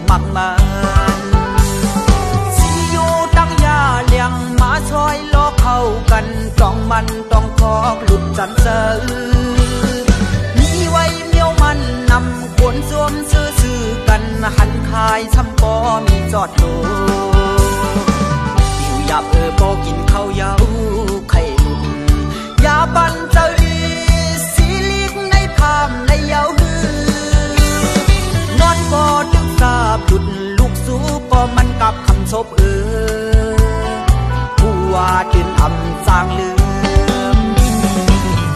มักมันสิอยู่ตั้งยาเลี้ยงมาซอยโลกเข้ากันต้องมันต้องทอกหลุดจันเจอมีไว้เมียวมันนำควรสวมซื่อกันหันคายซ้ำปอมีจอดโลอยู่หยับปอกินข้าวเย้าไข่หลุดยาปันเจสีลิกในภาพในเย้านอนปอดึกทราบหลุดลูกสู้ปอมันกับคำศพผู้ว่าจืนอำสร้างลืม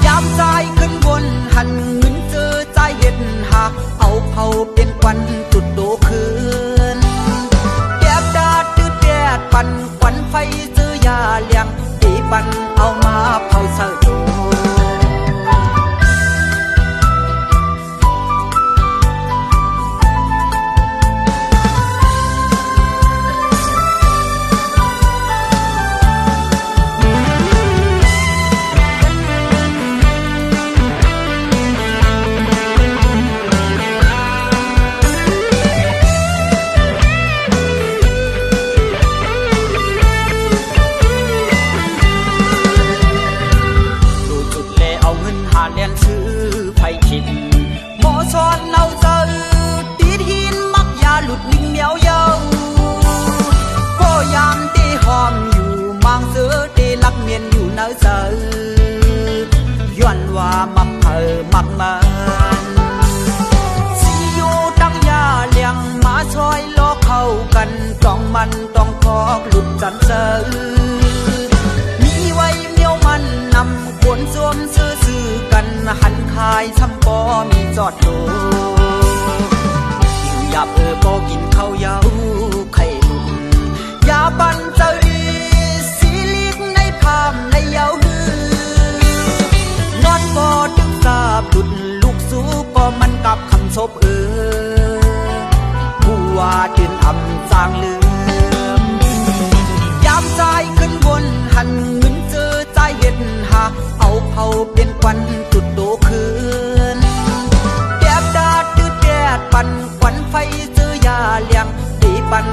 ยามใจขึ้นบนหันเงินเจอใจเห็ดหักเอาเผาเป็นควันจุดโตคืนแกบดาดดืดแดดปั่นควันไฟเจอยาเลี้ยงตีปันเอามาเผาเสดเลียนซื้อไฟขิดหมอสอนเราเจอตีหินมักยาหลุดนิ่งเหนียวเย้าก็ยามตีหอมอยู่มังเสือตีลักเมียนอยู่เนื้อเจอย้อนว่ามักมักมันสิอยู่ตั้งยาเลี้ยงมาซอยโลกเข้ากันต้องมันต้องทอกหลุดจันเจอมีไว้เมียวมันนำควรสวมซื่อกันหันคายซ้ำปอมีจอดโลอยู่หยับปอกินข้าวเย้าไข่หลุดยาปันเจสีลิกในภาพในเย้านอนปอดึกทราบหลุดลูกสู้ปอมันกับคำศพผู้ว่าจืนอำสร้างลืมยามใจขึ้นบนหันเงินเจอใจเห็ดหักเอาเผาเป็นควันจุดโตคืนแกบดาดดืดแดดปั่นควันไฟเจอยาเลี้ยงตีปัน